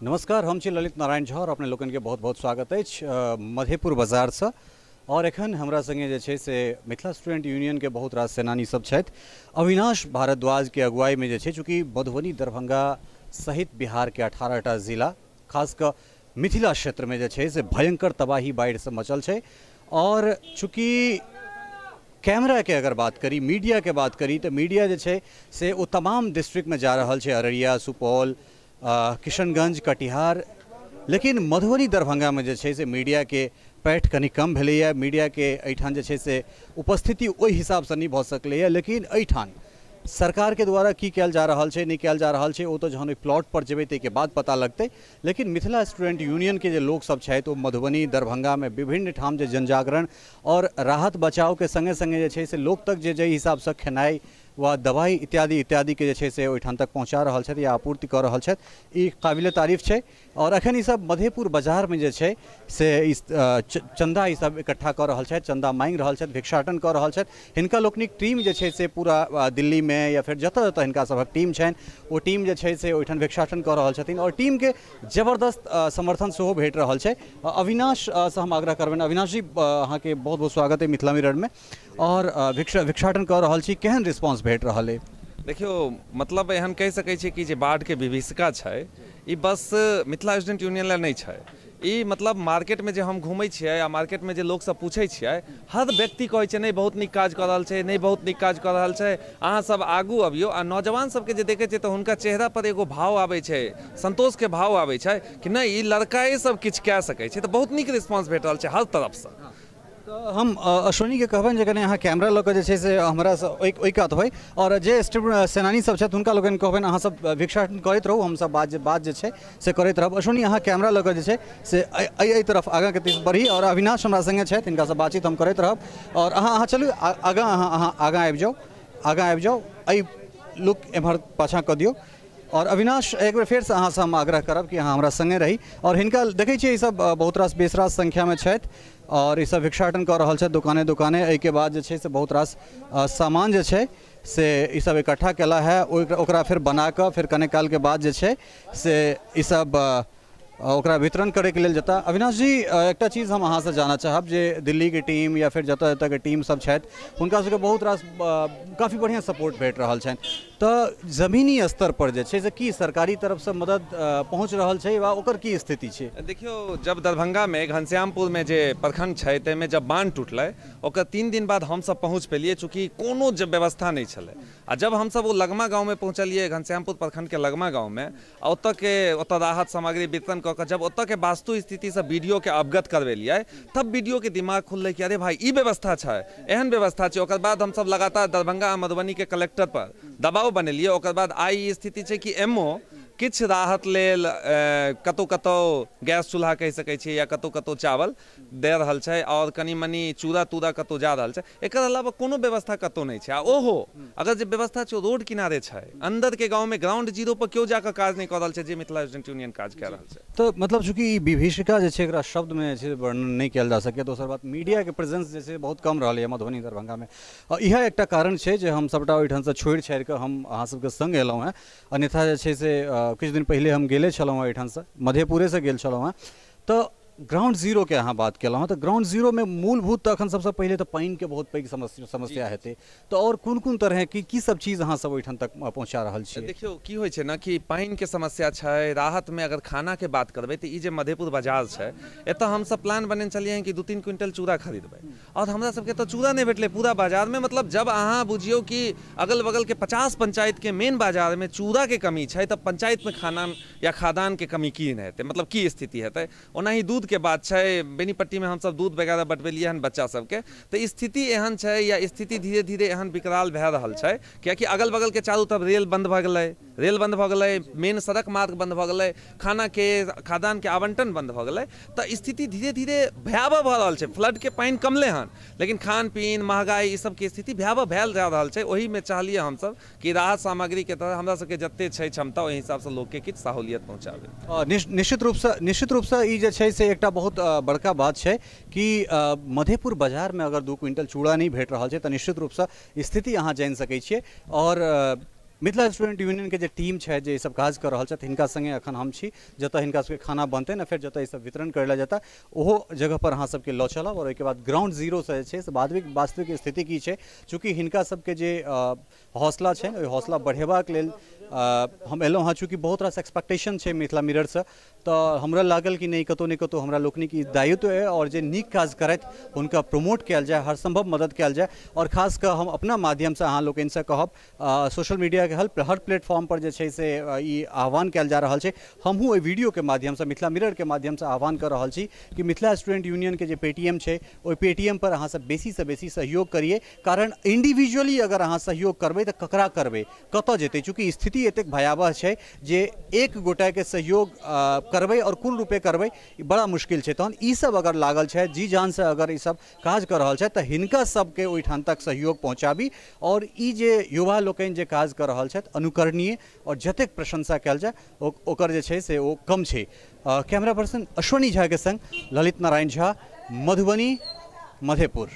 नमस्कार, हम छी ललित नारायण झा और अपने लोगन के बहुत बहुत स्वागत है मधेपुर बाजार से। और एखन हमरा संगे जे छे से मिथिला स्टूडेंट यूनियन के बहुत रास सेनानी सब छथि। अविनाश भारद्वाज के अगुवाई में जे छे, चूँकि मधुबनी दरभंगा सहित बिहार के 18टा जिला खासकर मिथिला क्षेत्र में जे छे से भयंकर तबाही बाढ़ से मचल छे। और चूँकि कैमरा के अगर बात करी, मीडिया के बात करी, तो मीडिया जे छे से वो तमाम डिस्ट्रिक्ट में जा रहा है, अररिया, सुपौल, किशनगंज, कटिहार। लेकिन मधुबनी दरभंगा में जे छे से मीडिया के पैठ कनी कम भेलैया। मीडिया के एठान जे छे से उपस्थिति ओहि हिसाब से नहीं भ सकलैया। लेकिन एठान सरकार के द्वारा की कयल जा रहा है, नहीं कयल जा रहा है, वो तो जहन प्लॉट पर जेबे ताहिके बाद पता लगते। लेकिन मिथिला स्टूडेंट यूनियन के जो लोग सब छथि, वो मधुबनी दरभंगा में विभिन्न ठाम जे जनजागरण और राहत बचाव के संगे संगे जे छे से लोग तक जे हिसाब से खेनाई व दवाई इत्यादि इत्यादि के जे छे से ओहिठाम तक पहुँचा रहा है या आपूर्ति कर रहा है, ई काबिले तारीफ है। और अखन ई सब मधेपुर बाजार में जे छे से चंदा ई सब इकट्ठा कर रहा है, चंदा मांग रहा है, भिक्षाटन कर रहा है। हिनका लोकनिक टीम जे छे से पूरा दिल्ली में या फिर जतऽ जतऽ हिनका सबक टीम छनि, वो टीम जे छे से ओहिठाम भिक्षाटन कर रहा छथिन और टीम के जबरदस्त समर्थन सेहो भेट रहा है। अविनाश से हम आग्रह करबनि। अविनाश जी, अहाँ के बहुत बहुत स्वागत है मिथिला मिरर में। और भिक्षाटन कर रहा छी, केहन रिस्पांस भेट रहा है? देखियो, मतलब एहन कह सकै छी कि जे बाढ़ के विभीषिका छै, ई बस मिथिला स्टूडेंट यूनियन ला नहीं छै। ई मतलब मार्केट में जे हम घूमै छियै या मार्केट में जे लोग सब पूछै छियै, हर व्यक्ति कहै छै नहीं बहुत नीक काज कर रहल छै, नहीं बहुत नीक काज कर रहल छै, अहाँ सब आगू अबियो। आ नौजवान सबके जे देखै छियै तऽ हुनका चेहरा पर एगो भाव आबै छै, संतोष के भाव आबै छै कि नहीं ई लड़काए सब किछु कए सकै छै। तऽ बहुत नीक रिस्पांस भेट रहल छै हर तरफ से। तो हम अश्विनी के कहबनि जे कने अहाँ कैमरा लऽ कऽ जे छै से हमरा ओहि कात होइ, और जे सेनानी सब छथि हुनका लोगन कहबनि अहाँ सब भिक्षाटन करैत रहू, हम सब बात जे छै से करैत रहब। अश्विनी, अहाँ कैमरा लऽ कऽ जे छै से एहि तरफ आगाँ के दिस बढ़ी, और अविनाश हमरा संगे छथि, हिनका से बातचीत हम करैत रहब। और अहाँ चलू आगाँ, अहाँ आगाँ आबि जाउ, एहि लुक एम्हर पाछाँ कऽ दियौ। और अविनाश, एक बेर फेर से अहाँ से हम आग्रह करब कि अहाँ हमरा संगे रही। और हिनका देखै छियै ई सब बहुत रास बेसरास संख्या में छथि और ई सब भिक्षाटन कर रहा है दुकाने दुकाने। एहि के बाद जे छै से बहुत रास सामान जे छै से ई सब इकट्ठा केला है, ओकरा फिर बना कऽ फिर कने काल के बाद जे छै से ई सब ओकरा वितरण करे के लेल जता। अविनाश जी, एक चीज़ हम अहाँ से जानना चाहब जे दिल्ली के टीम या फिर जतऽ जतऽ के टीम सब छथि, हुनका सबके बहुत रास काफ़ी बढ़िया सपोर्ट भेट रहा है। तो जमीनी स्तर पर जे छै से की सरकारी तरफ से मदद पहुँच रहा है वा ओकर की स्थिति छै? देखियो, जब दरभंगा में घनश्यामपुर में जे प्रखंड छै ताहिमे जब बांध टूटलै, ओकर 3 दिन बाद हम सब पहुँच पेलिए, चूँकि कोनो व्यवस्था नहीं छलै। आ जब हम सब वो लगमा गाँव में पहुँचलिए, घनश्यामपुर प्रखंड के लगमा गाँव में, ओतऽ राहत सामग्री वितरण कऽ जब ओतऽ के वास्तु स्थिति से वीडियो के अवगत करवेलिए, तब वीडियो के दिमाग खुललै कि अरे भाई ई व्यवस्था छै, एहन व्यवस्था छै। ओकर बाद हम सब लगातार दरभंगा आ मधुबनी के कलेक्टर पर दबाव बनेलिए। ओकर बाद आई स्थिति छै कि एमओ किछु राहत लेल कतौ कतौ गैस चूल्हा कहि सकै छी या कतौ कतौ चावल दे रहल छै, और कनी मनी चूड़ा तूड़ा कतौ जा रहल छै। एकर अलावा कोनो व्यवस्था कतौ नहीं छै। आ ओहो अगर जे व्यवस्था छै रोड किनारे छै, अंदर के गांव में ग्राउंड जीरो पर क्यों जाकर काज नहीं कर रहल छै, जे मिथिला स्टूडेंट यूनियन काज कऽ रहल छै। तो मतलब चूँकि विभीषिका जे छै एकरा शब्द में जे वर्णन नहीं कयल जा सके। दोसर बात, मीडिया के प्रेजेंस जे छै बहुत कम रहलै मधुबनी दरभंगा में। इएह एकटा कारण छै जे हम सबटा ओहिठाम से छोड़ि छाड़ि कऽ हम अहाँ सबके संग एलहुँ हैं। अन्यथा जे छै से किछु दिन पहले हम गेले छलहुँ एहिठाम से, मधेपुरे से गेल छलहुँ हैं। तो ग्राउंड जीरो के अहाँ बात केलहुँ, तो ग्राउंड जीरो में मूलभूत तो अखन सबसे पहले तो पानी के बहुत पैघ समस्या हेतै। तो और कोन कोन तरह की सब चीज़ अहाँ सब ओहिठाम तक पहुँचा रहल छियै? देखियो, की होइ छै ना कि पानी के समस्या छै। राहत में अगर खाना के बात करबै तो ई जे मधेपुर बाजार छै, एतऽ हम सब प्लान बनेने छलिए हैं कि 2-3 क्विंटल चूड़ा खरीदबै, और हमरा सबके तो चूड़ा नहीं भेटलै पूरा बाजार में। मतलब जब अहाँ बुझियो कि अगल बगल के 50 पंचायत के मेन बाजार में चूड़ा के कमी छै, तब पंचायत में खाना या खादान के कमी की नहीं हेतै, मतलब की स्थिति हेतै। ओनाही दूध के बात छै, बेनीपट्टी में हम सब दूध वगैरह बटबेलिए हन बच्चा सबके। तो स्थिति एहन छै, या स्थिति धीरे धीरे एहन विकराल भए रहल छै, कियाकि अगल बगल के चारू तरफ रेल बंद भऽ गेलै, मेन सड़क मार्ग बंद भऽ गेलै, खाना के खादान के आवंटन बंद भऽ गेलै। तो स्थिति धीरे धीरे भयावह भऽ रहल छै। फ्लड के पानी कमले हन, लेकिन खान पीन महंगाई ई सब के स्थिति भयावह भेल जा रहल छै। ओही में चाहलिए हम सब कि राहत सामग्री के तरह हमरा सबके जते छै क्षमता, ओहि हिसाब से लोग के किछु सहूलियत पहुँचाबे। निश्चित रूप से ई जे छै से एकटा बहुत बड़का बात है कि मधेपुर बाजार में अगर 2 क्विंटल चूड़ा नहीं भेट रहा है तो निश्चित रूप से स्थिति अहाँ जान सकै छियै। और मिथिला स्टूडेंट यूनियन के जे टीम है जे सब काज कर रहा है हिनका संगे अखन हम छी जतऽ हिनका सबके खाना बनते ना फिर जतऽ सब वितरण करल जाता ओहो जगह पर अहाँ सबके लऽ चलब और ओहिके बाद ग्राउंड जीरो से जे से वास्तविक स्थिति की है चूँकि हिनका सबके जे हौसला है ओहि हौसला बढ़ेबाक लेल हम एलहुँ हाँ चूँकि बहुत रास एक्सपेक्टेशन है मिथिला मिरर से तो हमरा लागल कि नहीं कतौ हमरा लोकनि की दायित्व है और जे नीक काज करैत हुनका प्रमोट कयल जाए हर संभव मदद कयल जाए और खास कर हम अपना माध्यम से अहाँ लोकनि से कहब सोशल मीडिया के हेल्प हर प्लेटफॉर्म पर जे छै से ई आह्वान कयल जा रहल छै हमहूँ एहि वीडियो के माध्यम से मिथिला मिरर के माध्यम से आह्वान कर रहल छी कि मिथिला स्टूडेंट यूनियन के जे पेटीएम छै ओहि पेटीएम पर अहाँ सब बेसी से बेसी सहयोग करिए कारण इंडिविजुअली अगर अहाँ सहयोग करबै तऽ ककरा करबै कतऽ जेतै चूँकि स्थिति एतेक भयावह छै जे एक गोटा के सहयोग करबै और कुल रूपे करबै बड़ा मुश्किल छै तहन ई सब अगर लागल छै जी जान से अगर ई सब काज कर रहल छै तऽ हिनका सबके ओहिठाम तक सहयोग पहुँचाबी और ई जे युवा लोकनि जे काज कर रहल छथि अनुकरणीय और जतेक प्रशंसा कयल जाय ओकर जे छै से ओ कम छै। कैमरा पर्सन अश्वनी झा के संग ललित नारायण झा, मधुबनी, मधेपुर।